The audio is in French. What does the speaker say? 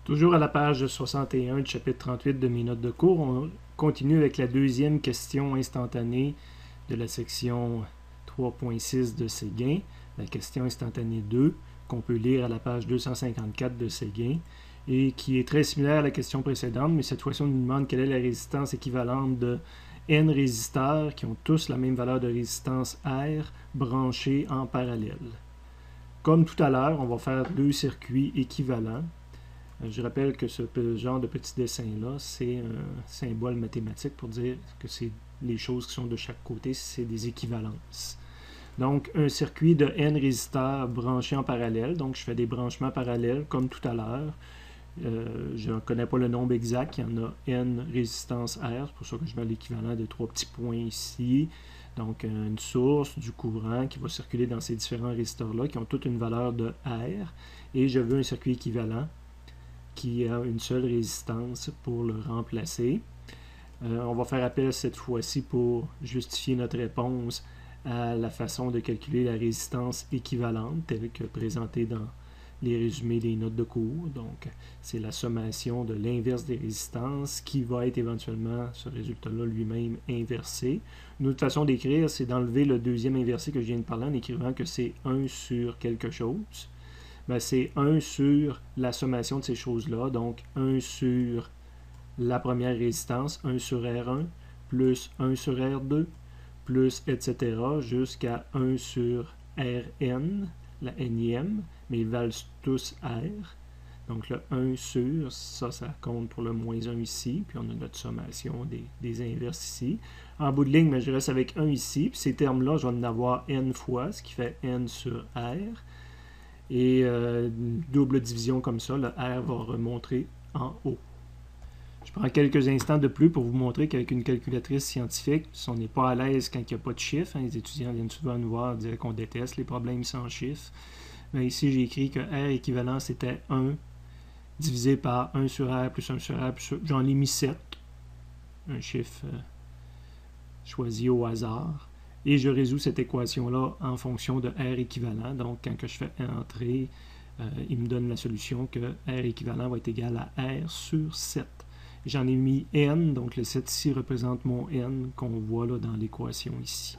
Toujours à la page 61 du chapitre 38 de mes notes de cours, on continue avec la deuxième question instantanée de la section 3.6 de Séguin, la question instantanée 2, qu'on peut lire à la page 254 de Séguin, et qui est très similaire à la question précédente, mais cette fois-ci on nous demande quelle est la résistance équivalente de N résisteurs qui ont tous la même valeur de résistance R branchés en parallèle. Comme tout à l'heure, on va faire deux circuits équivalents. Je rappelle que ce genre de petit dessin-là, c'est un symbole mathématique pour dire que c'est les choses qui sont de chaque côté, c'est des équivalences. Donc, un circuit de N résisteurs branchés en parallèle. Donc, je fais des branchements parallèles comme tout à l'heure. Je ne connais pas le nombre exact. Il y en a N résistance R. C'est pour ça que je mets l'équivalent de trois petits points ici. Donc, une source, du courant qui va circuler dans ces différents résisteurs-là qui ont toutes une valeur de R. Et je veux un circuit équivalent qui a une seule résistance pour le remplacer. On va faire appel cette fois-ci pour justifier notre réponse à la façon de calculer la résistance équivalente telle que présentée dans les résumés des notes de cours. Donc, c'est la sommation de l'inverse des résistances qui va être éventuellement, ce résultat-là lui-même, inversé. Une autre façon d'écrire, c'est d'enlever le deuxième inversé que je viens de parler en écrivant que c'est 1 sur quelque chose. Ben, c'est 1 sur la sommation de ces choses-là, donc 1 sur la première résistance, 1 sur R1, plus 1 sur R2, plus etc. jusqu'à 1 sur Rn, la nème, mais ils valent tous R. Donc le 1 sur, ça compte pour le moins 1 ici, puis on a notre sommation des inverses ici. En bout de ligne, ben, je reste avec 1 ici, puis ces termes-là, je vais en avoir n fois, ce qui fait n sur R. Et double division comme ça, le R va remonter en haut. Je prends quelques instants de plus pour vous montrer qu'avec une calculatrice scientifique, si on n'est pas à l'aise quand il n'y a pas de chiffres, les étudiants viennent souvent nous voir dire qu'on déteste les problèmes sans chiffres. Mais ici, j'ai écrit que R équivalent, c'était 1 divisé par 1 sur R plus 1 sur R plus j'en ai mis 7, un chiffre choisi au hasard. Et je résous cette équation-là en fonction de R équivalent. Donc, quand je fais entrer, il me donne la solution que R équivalent va être égal à R sur 7. J'en ai mis N, donc le 7 ici représente mon N qu'on voit là dans l'équation ici.